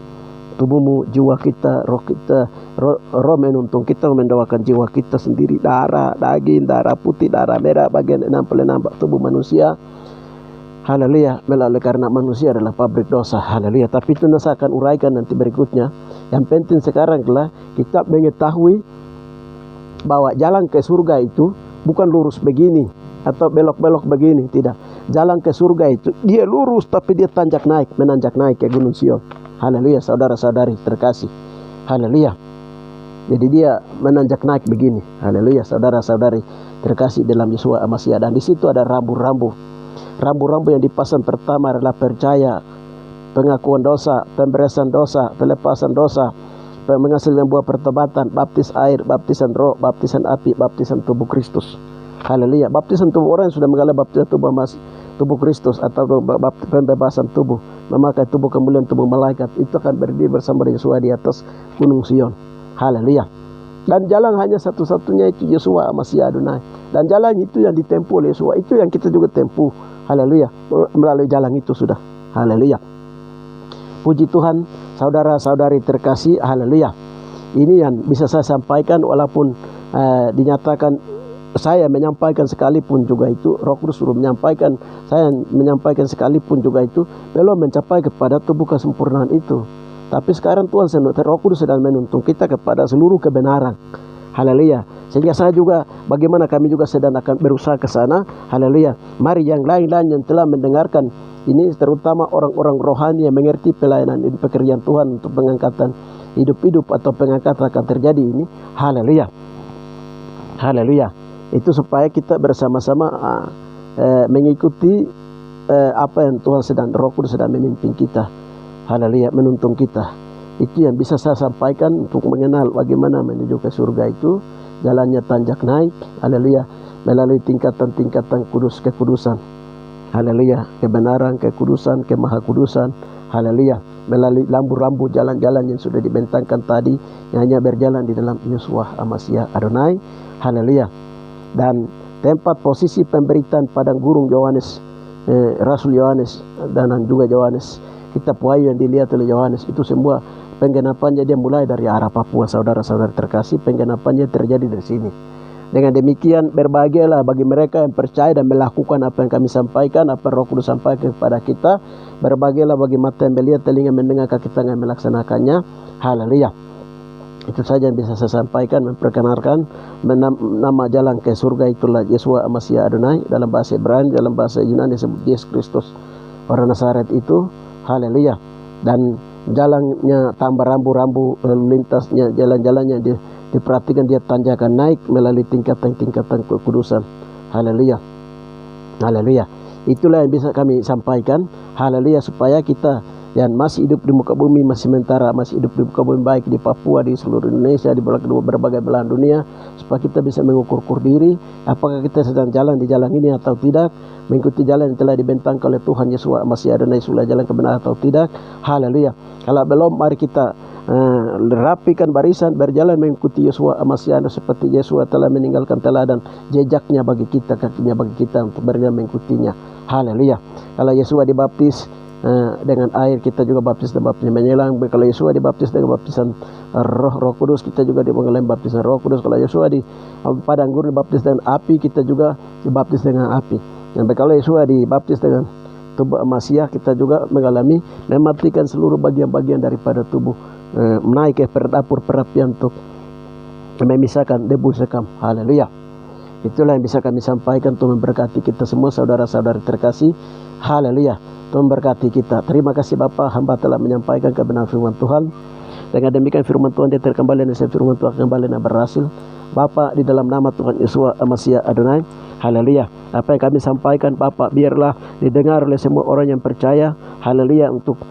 tubuhmu, jiwa kita, roh menuntun kita mendoakan jiwa kita sendiri, darah, daging, darah putih, darah merah, bagian 66 tubuh manusia. Haleluya. Melalui karena manusia adalah pabrik dosa. Haleluya. Tapi itu saya akan uraikan nanti berikutnya. Yang penting sekarang adalah kita mengetahui bahwa jalan ke surga itu bukan lurus begini atau belok-belok begini, tidak. Jalan ke surga itu dia lurus tapi dia menanjak naik ke Gunung Sion. Haleluya, saudara-saudari terkasih. Haleluya. Jadi dia menanjak naik begini. Haleluya, saudara-saudari terkasih dalam Yesus Masiah. Dan di situ ada rambu-rambu. Rambu-rambu yang dipasang pertama adalah percaya, pengakuan dosa, pemberesan dosa, pelepasan dosa, menghasilkan buah pertobatan, baptis air, baptisan roh, baptisan api, baptisan tubuh Kristus. Haleluya. Baptisan tubuh orang yang sudah mengalami baptisan tubuh Kristus atau pembebasan tubuh, memakai tubuh kemuliaan tubuh malaikat, itu akan berdiri bersama Yesus di atas Gunung Sion. Haleluya. Dan jalan hanya satu-satunya itu Yesus Masiah Adonai. Dan jalan itu yang ditempuh oleh Yesus, itu yang kita juga tempuh. Haleluya. Melalui jalan itu sudah. Haleluya. Puji Tuhan, saudara-saudari terkasih. Haleluya. Ini yang bisa saya sampaikan walaupun dinyatakan saya menyampaikan sekalipun juga itu, Roh Kudus suruh menyampaikan, saya menyampaikan sekalipun juga itu, belum mencapai kepada tubuh kesempurnaan itu. Tapi sekarang Tuhan Roh Kudus sedang menuntun kita kepada seluruh kebenaran. Haleluya. Sehingga saya juga, bagaimana kami juga sedang akan berusaha ke sana. Haleluya. Mari yang lain-lain yang telah mendengarkan ini, terutama orang-orang rohani yang mengerti pelayanan ini, pekerjaan Tuhan untuk pengangkatan hidup-hidup atau pengangkatan akan terjadi ini. Haleluya. Haleluya. Itu supaya kita bersama-sama mengikuti apa yang Tuhan sedang, Roh Kudus sedang memimpin kita. Haleluya, menuntun kita. Itu yang bisa saya sampaikan untuk mengenal bagaimana menuju ke surga itu. Jalannya tanjak naik. Haleluya. Melalui tingkatan-tingkatan kekudusan. Haleluya. Kebenaran, kekudusan, kemahakudusan. Haleluya. Melalui rambu-rambu jalan-jalan yang sudah dibentangkan tadi, yang hanya berjalan di dalam Yesus Masiah Adonai. Haleluya. Dan tempat posisi pemberitaan padang gurun Yohanes, Rasul Yohanes dan juga Yohanes, kitab Wahyu yang dilihat oleh Yohanes, itu semua penggenapannya dia mulai dari arah Papua. Saudara-saudara terkasih, penggenapannya terjadi dari sini. Dengan demikian berbahagialah bagi mereka yang percaya dan melakukan apa yang kami sampaikan, apa Roh Kudus sampaikan kepada kita. Berbahagialah bagi mata yang melihat, telinga mendengar, kaki tangan melaksanakannya. Haleluya. Itu saja yang bisa saya sampaikan, memperkenalkan nama jalan ke surga itulah Yesus Masiah Adonai. Dalam bahasa Ibrani, dalam bahasa Yunani disebut Yesus Kristus orang Nazaret itu. Haleluya. Dan jalannya tambah rambu-rambu lintasnya, jalan-jalannya diperhatikan, dia tanjakan naik melalui tingkatan-tingkatan kekudusan. Haleluya. Haleluya. Itulah yang bisa kami sampaikan. Haleluya. Supaya kita yang masih hidup di muka bumi, masih sementara masih hidup di muka bumi, baik di Papua, di seluruh Indonesia, di berbagai belahan dunia, supaya kita bisa mengukur diri apakah kita sedang jalan di jalan ini atau tidak, mengikuti jalan yang telah dibentangkan oleh Tuhan Yesus Masiah Adonai, sulah jalan kebenaran atau tidak. Haleluya. Kalau belum, mari kita rapikan barisan, berjalan mengikuti Yesua Amasiano seperti Yesua telah meninggalkan teladan jejaknya bagi kita, kakinya bagi kita untuk berjalan mengikutinya. Haleluya. Kalau Yesua dibaptis dengan air, kita juga baptis dengan baptisan menyelam. Kalau Yesua dibaptis dengan baptisan Roh Kudus, kita juga mengalami baptisan Roh Kudus. Kalau Yesua di padang gurun dibaptis dengan api, kita juga dibaptis dengan api. Dan kalau Yesua dibaptis dengan tubuh Masiah, kita juga mengalami mematikan seluruh bagian-bagian daripada tubuh, menaik ke dapur perapian untuk memisahkan debu sekam. Haleluya. Itulah yang bisa kami sampaikan untuk memberkati kita semua, saudara-saudari terkasih. Haleluya. Tuhan berkati kita. Terima kasih Bapa, hamba telah menyampaikan kebenaran firman Tuhan. Dengan demikian firman Tuhan dia terkembali dan firman Tuhan kembali dan berhasil. Bapa, di dalam nama Tuhan Yesua Masiah Adonai. Haleluya. Apa yang kami sampaikan Bapa, biarlah didengar oleh semua orang yang percaya. Haleluya. Untuk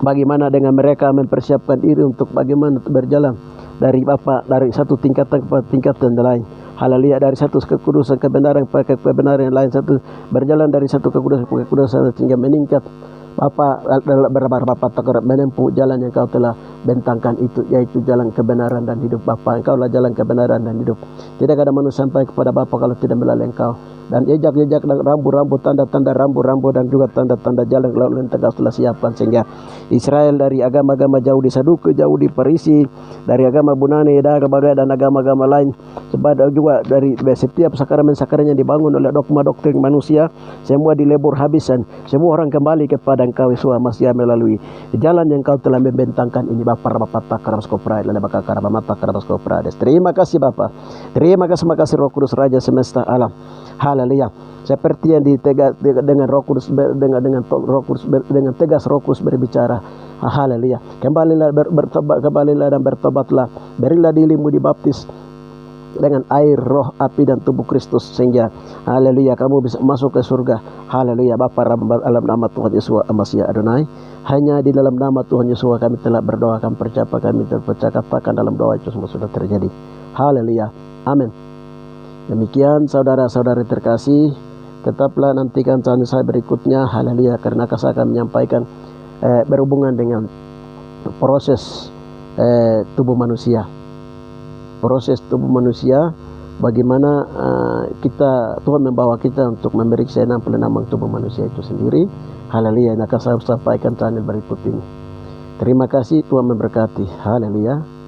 bagaimana dengan mereka mempersiapkan diri untuk bagaimana untuk berjalan dari Bapa, dari satu tingkatan kepada tingkatan lain. Haleluya. Dari satu kekudusan kebenaran ke kebenaran yang lain, satu berjalan dari satu kekudusan ke kekudusan sehingga meningkat. Bapa, Bapa tak menempuh jalan yang Kau telah bentangkan itu, yaitu jalan kebenaran dan hidup. Bapa, Engkau lah jalan kebenaran dan hidup. Tidak ada manusia sampai kepada Bapa kalau tidak melalui Engkau. Dan jejak-jejak dan rambu-rambu, tanda-tanda rambu-rambu dan juga tanda-tanda jalan lalu Engkau telah siapkan, sehingga Israel dari agama-agama jauh di Saduki, jauh di Parisi, dari agama Bunani dan agama-agama lain, sebab juga dari setiap sakramen-sakramen yang dibangun oleh dogma doktrin manusia, semua dilebur habisan. Semua orang kembali kepada Engkau Yesua Masiah melalui jalan yang Kau telah membentangkan ini. Bapa terima kasih Bapa. Terima kasih Roh Kudus Raja semesta alam. Haleluya. Seperti yang dengan Roh Kudus, dengan tegas Roh Kudus berbicara. Haleluya. Kembalilah dan bertobatlah. Berilah dirimu dibaptis dengan air, roh, api dan tubuh Kristus, sehingga haleluya kamu bisa masuk ke surga. Haleluya. Bapa, dalam nama Tuhan Yesua Masiah Adonai, hanya di dalam nama Tuhan Yesua kami telah berdoa, kami percaya, kami terpercaya, katakan dalam doa itu semua sudah terjadi. Haleluya. Amin. Demikian saudara-saudari terkasih, tetaplah nantikan channel saya berikutnya. Haleluya. Karena saya akan menyampaikan berhubungan dengan proses tubuh manusia. Proses tubuh manusia, bagaimana Tuhan membawa kita untuk memeriksa 66 tubuh manusia itu sendiri. Haleluya. Yang akan saya sampaikan channel berikut ini. Terima kasih, Tuhan memberkati. Haleluya.